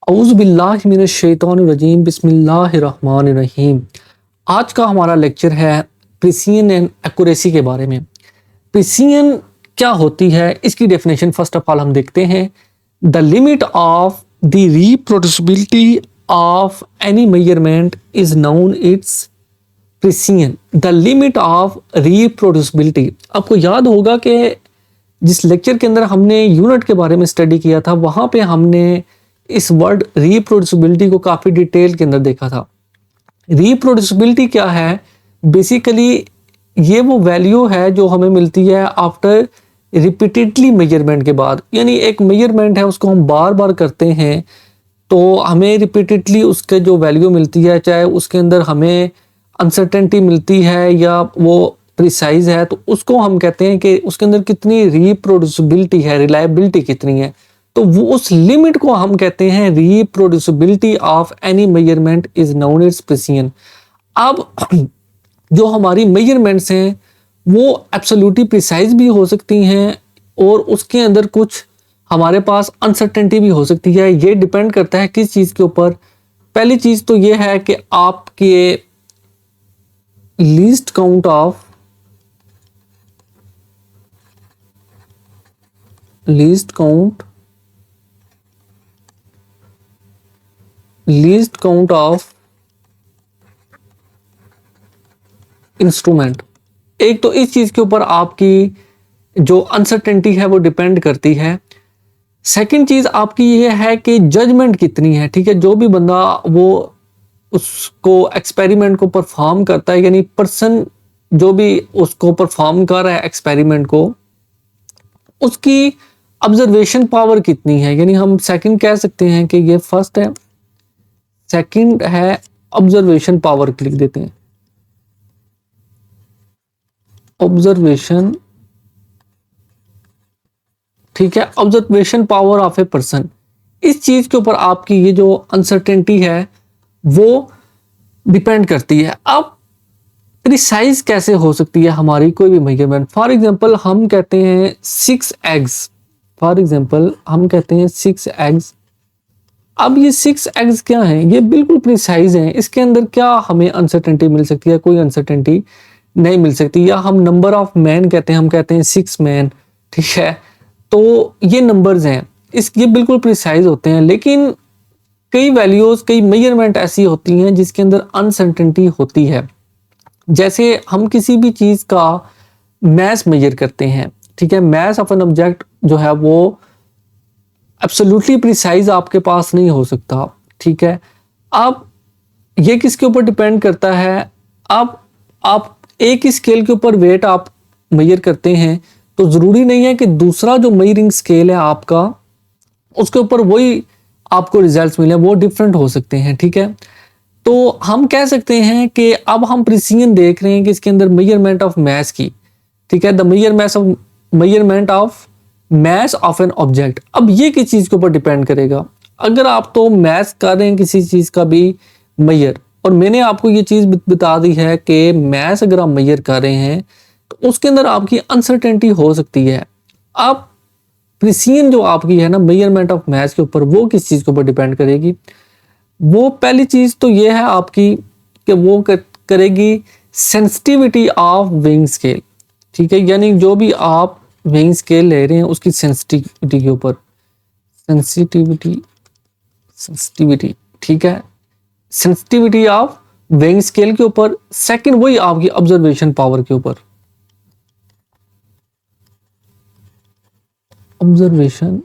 औज़ु बिल्लाहि मिनश शैतानिर रजीम बिस्मिल्लाहिर रहमानिर रहीम। आज का हमारा लेक्चर है प्रिसिजन एंड एक्यूरेसी के बारे में। प्रिसिजन क्या होती है, इसकी डेफिनेशन फर्स्ट ऑफ ऑल हम देखते हैं। The limit of the reproducibility of any measurement is known it's precision. The limit of reproducibility, आपको याद होगा कि जिस लेक्चर के अंदर हमने यूनिट के बारे में स्टडी किया था, वहां पे हमने इस वर्ड रिप्रोड्यूसिबिलिटी को काफी डिटेल के अंदर देखा था। रिप्रोड्यूसिबिलिटी क्या है? बेसिकली ये वो वैल्यू है जो हमें मिलती है आफ्टर रिपीटेडली मेजरमेंट के बाद। यानी एक मेजरमेंट है, उसको हम बार बार करते हैं तो हमें रिपीटेडली उसके जो वैल्यू मिलती है, चाहे उसके अंदर हमें अनसर्टेनिटी मिलती है या वो प्रिसाइज है, तो उसको हम कहते हैं कि उसके अंदर कितनी रिप्रोड्यूसिबिलिटी है, रिलायबिलिटी कितनी है। तो वो उस लिमिट को हम कहते हैं reproducibility of any measurement is known it's precision. अब जो हमारी मेजरमेंट्स हैं वो एब्सोल्युटली प्रिसाइज भी हो सकती हैं और उसके अंदर कुछ हमारे पास अनसर्टेनिटी भी हो सकती है। ये डिपेंड करता है किस चीज़ के ऊपर। पहली चीज़ तो ये है कि आपके लीस्ट काउंट ऑफ इंस्ट्रूमेंट। एक तो इस चीज के ऊपर आपकी जो अनसर्टेनिटी है वो डिपेंड करती है। सेकंड चीज आपकी ये है कि जजमेंट कितनी है। ठीक है, जो भी बंदा वो उसको एक्सपेरिमेंट को परफॉर्म करता है, यानी पर्सन जो भी उसको परफॉर्म कर रहा है एक्सपेरिमेंट को, उसकी ऑब्जर्वेशन पावर कितनी है। यानी हम सेकंड कह सकते हैं कि ये फर्स्ट है, सेकंड है ऑब्जर्वेशन पावर। लिख देते हैं ऑब्जर्वेशन, ठीक है, observation power of a person. इस चीज के ऊपर आपकी ये जो अनसर्टेनिटी है वो डिपेंड करती है। अब प्रिसाइज कैसे हो सकती है हमारी कोई भी मेजरमेंट। फॉर एग्जांपल हम कहते हैं 6 एग्स, अब ये 6 एग्स क्या हैं? ये बिल्कुल प्रिसाइज हैं। इसके अंदर क्या हमें अनसर्टेनिटी मिल सकती है? कोई अनसर्टेनिटी नहीं मिल सकती। या हम नंबर ऑफ मैन कहते हैं, हम कहते हैं 6 मैन, ठीक है, तो ये नंबर्स हैं, ये बिल्कुल प्रिसाइज होते हैं। लेकिन कई वैल्यूज, कई मेजरमेंट ऐसी होती हैं जिसके अंदर अनसर्टेनिटी होती है। जैसे हम किसी भी चीज का मैस मेजर करते हैं, ठीक है, मैस ऑफ एन ऑब्जेक्ट जो है वो एब्सोल्युटली प्रिसाइज आपके पास नहीं हो सकता। ठीक है, अब ये किसके ऊपर डिपेंड करता है? अब आप एक ही स्केल के ऊपर वेट आप मेजर करते हैं तो जरूरी नहीं है कि दूसरा जो मेजरिंग स्केल है आपका, उसके ऊपर वही आपको रिजल्ट्स मिले, वो डिफरेंट हो सकते हैं। ठीक है, तो हम कह सकते हैं कि अब हम प्रिसिजन देख रहे हैं कि इसके अंदर मेजरमेंट ऑफ मैस की, ठीक है, the measurement of mass of an object. अब ये किस चीज के ऊपर डिपेंड करेगा? अगर आप तो मैस कर रहे हैं किसी चीज का भी मेजर, और मैंने आपको ये चीज बता दी है कि मैस अगर आप मेजर कर रहे हैं तो उसके अंदर आपकी अनसर्टेनिटी हो सकती है। अब प्रिसिजन जो आपकी है ना मेजरमेंट ऑफ मैस के ऊपर, वो किस चीज के ऊपर डिपेंड करेगी? वो पहली चीज तो ये है आपकी कि वो करेगी सेंसिटिविटी ऑफ वेइंग स्केल। ठीक है, यानी जो भी आप वेइंग स्केल ले रहे हैं उसकी सेंसिटिविटी के ऊपर, सेंसिटिविटी, ठीक है, सेंसिटिविटी ऑफ वेइंग स्केल के ऊपर। सेकंड वही आपकी ऑब्जर्वेशन पावर के ऊपर, ऑब्जर्वेशन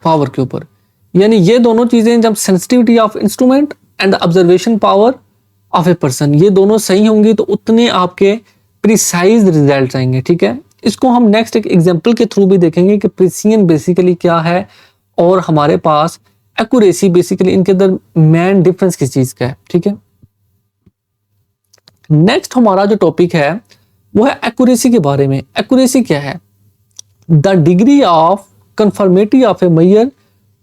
पावर के ऊपर। यानी ये दोनों चीजें जब sensitivity of instrument and observation power of a person, ये दोनों सही होंगी तो उतने आपके प्रिसाइज रिजल्ट आएंगे। ठीक है, इसको हम नेक्स्ट एक एग्जांपल के थ्रू भी देखेंगे कि प्रिसिजन बेसिकली क्या है और हमारे पास एक्यूरेसी बेसिकली इनके अंदर मेन डिफरेंस किस चीज का है। ठीक है, नेक्स्ट हमारा जो टॉपिक है वो है एक्यूरेसी के बारे में। एक्यूरेसी क्या है? The degree of conformity of a measure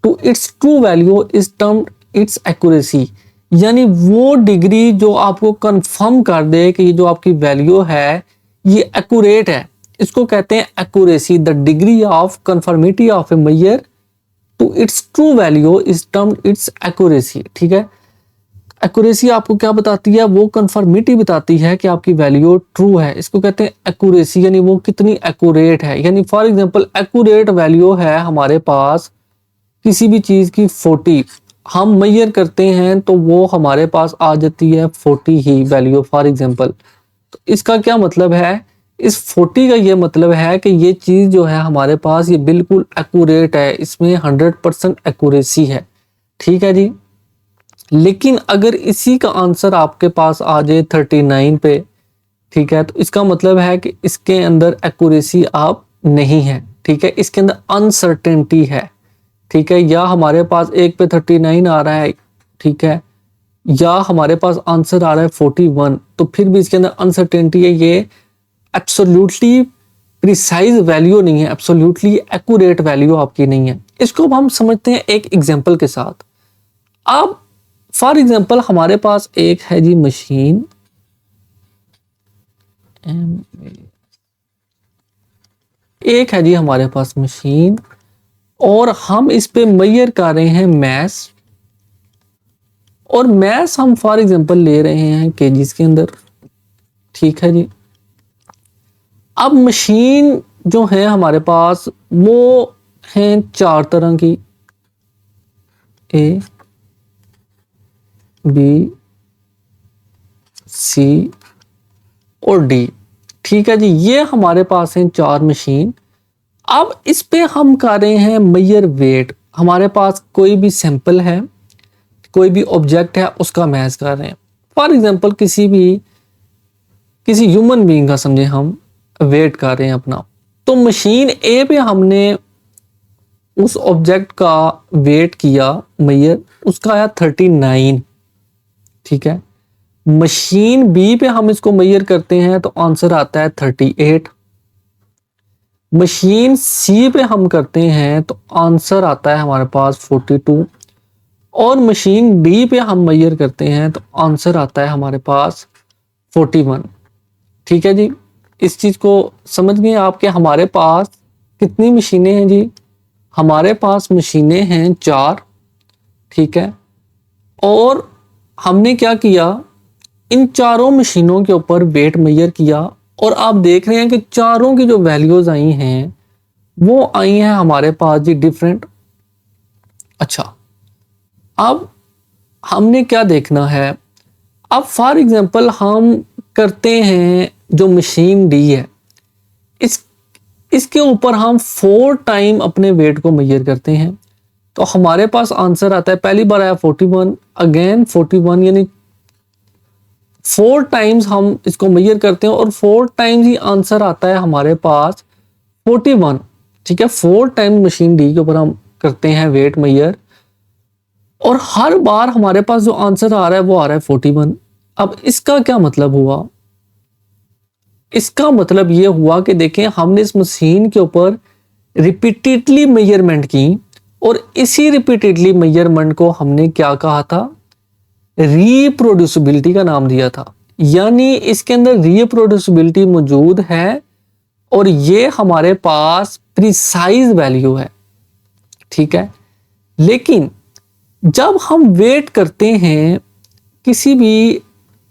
to its true value is termed its accuracy. यानी वो डिग्री जो आपको कंफर्म कर दे कि ये जो आपकी वैल्यू है ये एक्यूरेट है, इसको कहते हैं accuracy. The degree of conformity of a measure to its true value is termed its accuracy. ठीक है, एक्यूरेसी आपको क्या बताती है? वो कन्फर्मिटी बताती है कि आपकी वैल्यू ट्रू है। इसको कहते हैं एक्यूरेसी, यानी वो कितनी एक्यूरेट है। यानी फॉर एग्जांपल एक्यूरेट वैल्यू है हमारे पास किसी भी चीज की 40, हम मेजर करते हैं तो वो हमारे पास आ जाती है 40 ही वैल्यू फॉर एग्जांपल। तो इसका क्या मतलब है? इस 40 का ये मतलब है कि ये चीज जो है हमारे पास ये बिल्कुल एक्यूरेट है, इसमें 100% एक्यूरेसी है। ठीक है जी। लेकिन अगर इसी का आंसर आपके पास आ जाए 39 पे, ठीक है, तो इसका मतलब है कि इसके अंदर एक्यूरेसी आप नहीं है। ठीक है, इसके अंदर अनसर्टेनिटी है। ठीक है, या हमारे पास एक पे 39 आ रहा है, ठीक है, या हमारे पास आंसर आ रहा है 41, तो फिर भी इसके अंदर अनसर्टेनिटी है। ये एब्सोल्युटली प्रिसाइज वैल्यू नहीं है, एब्सोल्युटली एक्यूरेट वैल्यू आपकी नहीं है। इसको अब हम समझते हैं एक एग्जांपल के साथ। अब फॉर एग्जांपल हमारे पास एक है जी मशीन, एक है जी हमारे पास मशीन, और हम इस पे मेजर कर रहे हैं मैस, और मैस हम फॉर एग्जांपल ले रहे हैं केजीज के अंदर। ठीक है जी। अब मशीन जो है हमारे पास वो हैं 4 तरह की, ए, बी, सी और डी। ठीक है जी, ये हमारे पास हैं 4 मशीन। अब इस पे हम कर रहे हैं मेजर वेट। हमारे पास कोई भी सैंपल है, कोई भी ऑब्जेक्ट है, उसका मैच कर रहे हैं। फॉर एग्जांपल किसी ह्यूमन बीइंग का समझे हम वेट कर रहे हैं अपना। तो मशीन ए पे हमने उस ऑब्जेक्ट का वेट किया मेजर, उसका आया 39। ठीक है, मशीन बी पे हम इसको मेजर करते हैं तो आंसर आता है 38। मशीन सी पे हम करते हैं तो आंसर आता है हमारे पास 42, और मशीन डी पे हम मेजर करते हैं तो आंसर आता है हमारे पास 41। ठीक है जी, इस चीज को समझ गए आप कि हमारे पास कितनी मशीनें हैं जी? हमारे पास मशीनें हैं 4। ठीक है, और हमने क्या किया, इन चारों मशीनों के ऊपर वेट मेजर किया, और आप देख रहे हैं कि चारों की जो वैल्यूज आई हैं वो आई हैं हमारे पास जी डिफरेंट। अच्छा, अब हमने क्या देखना है? अब फॉर एग्जांपल हम करते हैं जो मशीन डी है, इसके ऊपर हम 4 टाइम अपने वेट को मेजर करते हैं, तो हमारे पास आंसर आता है, पहली बार आया 41, अगेन 41, यानी 4 टाइम्स हम इसको मेजर करते हैं और 4 टाइम्स ही आंसर आता है हमारे पास 41। ठीक है, 4 टाइम मशीन डी के ऊपर हम करते हैं वेट मेजर, और हर बार हमारे पास जो आंसर आ रहा है वो आ रहा है 41। अब इसका क्या मतलब हुआ? इसका मतलब ये हुआ कि देखें, हमने इस मशीन के ऊपर रिपीटेडली मेजरमेंट की, और इसी रिपीटेडली मेजरमेंट को हमने क्या कहा था? रीप्रोड्यूसिबिलिटी का नाम दिया था। यानी इसके अंदर रीप्रोड्यूसिबिलिटी मौजूद है, और ये हमारे पास प्रिसाइज वैल्यू है। ठीक है, लेकिन जब हम वेट करते हैं किसी भी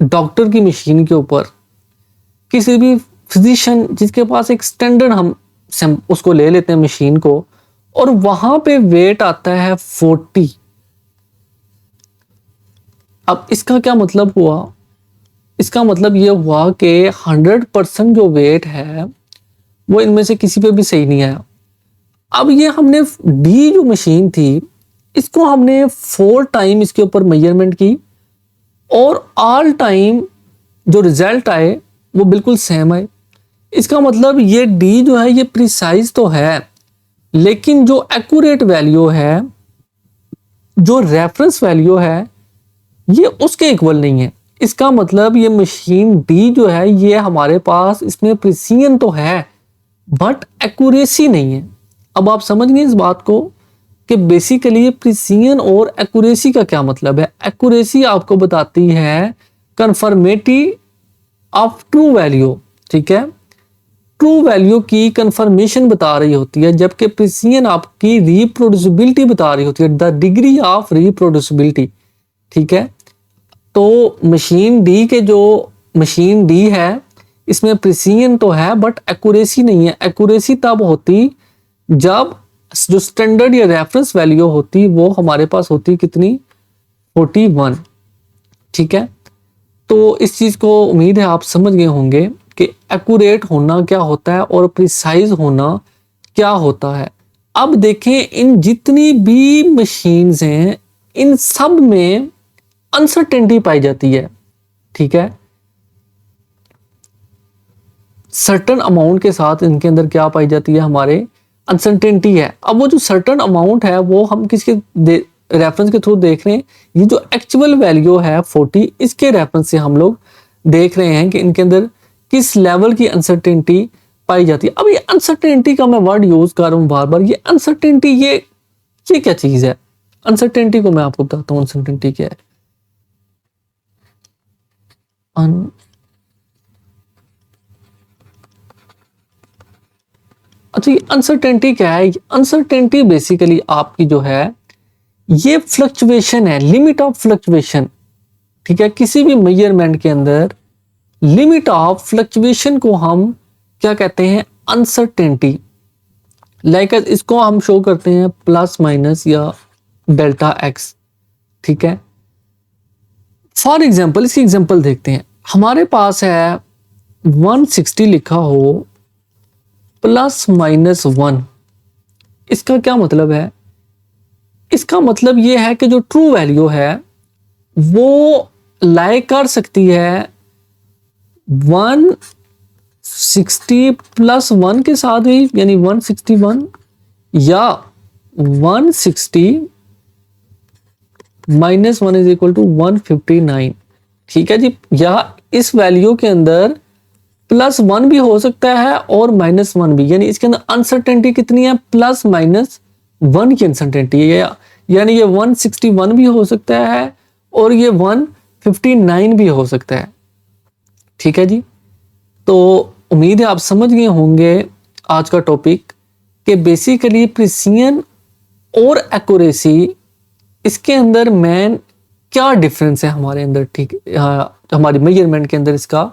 डॉक्टर की मशीन के ऊपर, किसी भी फिजिशियन जिसके पास एक स्टैंडर्ड, हम उसको ले लेते हैं मशीन को, और वहां पे वेट आता है 40। अब इसका क्या मतलब हुआ? इसका मतलब ये हुआ कि 100% जो वेट है वो इनमें से किसी पे भी सही नहीं आया। अब ये हमने डी जो मशीन थी, इसको हमने 4 टाइम इसके ऊपर मेजरमेंट की, और ऑल टाइम जो रिजल्ट आए वो बिल्कुल सेम आए। इसका मतलब ये डी जो है ये प्रिसाइज तो है, लेकिन जो एक्यूरेट वैल्यू है, जो रेफरेंस वैल्यू है, ये उसके इक्वल नहीं है। इसका मतलब ये मशीन डी जो है ये हमारे पास, इसमें प्रिसीजन तो है बट एक्यूरेसी नहीं है। अब आप समझ गए इस बात को कि बेसिकली प्रिसीजन और एक्यूरेसी का क्या मतलब है। एक्यूरेसी आपको बताती है कन्फर्मेटी ऑफ ट्रू वैल्यू, ठीक है, ट्रू वैल्यू की कंफर्मेशन बता रही होती है, जबकि प्रिसीजन आपकी रिप्रोड्यूसिबिलिटी बता रही होती है, द डिग्री ऑफ रिप्रोड्यूसिबिलिटी। ठीक है, तो मशीन डी है, इसमें प्रिसीजन तो है बट एक्यूरेसी नहीं है। एक्यूरेसी तब होती जब जो स्टैंडर्ड या रेफरेंस वैल्यू होती वो हमारे पास होती कितनी, 41। ठीक है, तो इस चीज को उम्मीद है आप समझ गए होंगे कि एक्यूरेट होना क्या होता है और प्रिसाइज होना क्या होता है। अब देखें, इन जितनी भी मशीन्स हैं इन सब में अनसर्टेनिटी पाई जाती है। ठीक है, सर्टन अमाउंट के साथ इनके अंदर क्या पाई जाती है, हमारे अनसर्टेनिटी है। अब वो जो सर्टन अमाउंट है वो हम किसके रेफरेंस के थ्रू देख रहे हैं, ये जो एक्चुअल वैल्यू है 40, इसके रेफरेंस से हम लोग देख रहे हैं कि इनके अंदर किस लेवल की अनसर्टेनिटी पाई जाती है। अब ये अनसर्टेनिटी का मैं वर्ड यूज कर रहा हूं बार बार, ये अनसर्टेनिटी ये क्या चीज है। अनसर्टेनिटी को मैं आपको बताता हूं अनसर्टेनिटी क्या है। अच्छा, ये अनसर्टेनिटी क्या है। अनसर्टेनिटी बेसिकली आपकी जो है ये फ्लक्चुएशन है, लिमिट ऑफ फ्लक्चुएशन। ठीक है, किसी भी मेजरमेंट के अंदर लिमिट ऑफ फ्लक्चुएशन को हम क्या कहते हैं, अनसर्टेनिटी। लाइक इसको हम शो करते हैं प्लस माइनस या डेल्टा एक्स। ठीक है, फॉर एग्जाम्पल इसकी एग्जाम्पल देखते हैं। हमारे पास है 160 लिखा हो प्लस माइनस 1। इसका क्या मतलब है, इसका मतलब ये है कि जो ट्रू वैल्यू है वो लाई कर सकती है 160 प्लस 1 के साथ ही, यानी 161, या 160 माइनस 1 इज इक्वल टू 159। ठीक है जी, या इस वैल्यू के अंदर प्लस 1 भी हो सकता है और माइनस 1 भी, यानी इसके अंदर अनसर्टेनिटी कितनी है, प्लस माइनस 1 की अनसर्टेनिटी है। यानी ये 161 भी हो सकता है और ये 159 भी हो सकता है। ठीक है जी, तो उम्मीद है आप समझ गए होंगे आज का टॉपिक कि बेसिकली प्रिसीजन और एक्यूरेसी, इसके अंदर मैन क्या डिफरेंस है हमारे अंदर। ठीक, हमारी मेजरमेंट के अंदर इसका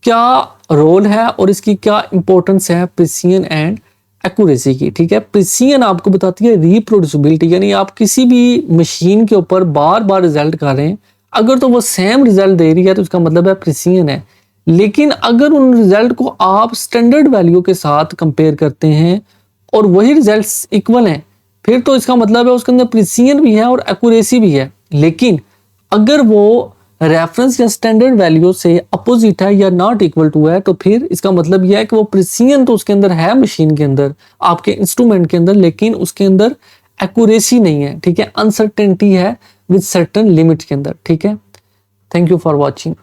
क्या रोल है और इसकी क्या इंपॉर्टेंस है प्रिसीजन एंड एक्यूरेसी की। ठीक है, प्रिसीजन आपको बताती है रिप्रोड्यूसिबिलिटी, यानी आप किसी भी मशीन के ऊपर बार बार रिजल्ट कर रहे हैं, अगर तो वो सेम रिजल्ट दे रही है तो उसका मतलब है प्रिसीजन है। लेकिन अगर उन रिजल्ट को आप स्टैंडर्ड वैल्यू के साथ कंपेयर करते हैं और वही रिजल्ट्स इक्वल हैं, फिर तो इसका मतलब है उसके अंदर प्रिसीजन भी है और एक्यूरेसी भी है। लेकिन अगर वो रेफरेंस या स्टैंडर्ड वैल्यू से अपोजिट है या नॉट इक्वल टू है, तो फिर इसका मतलब यह है कि वो प्रिसीजन तो उसके अंदर है मशीन के अंदर, आपके इंस्ट्रूमेंट के अंदर, लेकिन उसके अंदर एक्यूरेसी नहीं है। ठीक है, अनसर्टेनिटी है विद सर्टेन लिमिट के अंदर। ठीक है, थैंक यू फॉर वॉचिंग।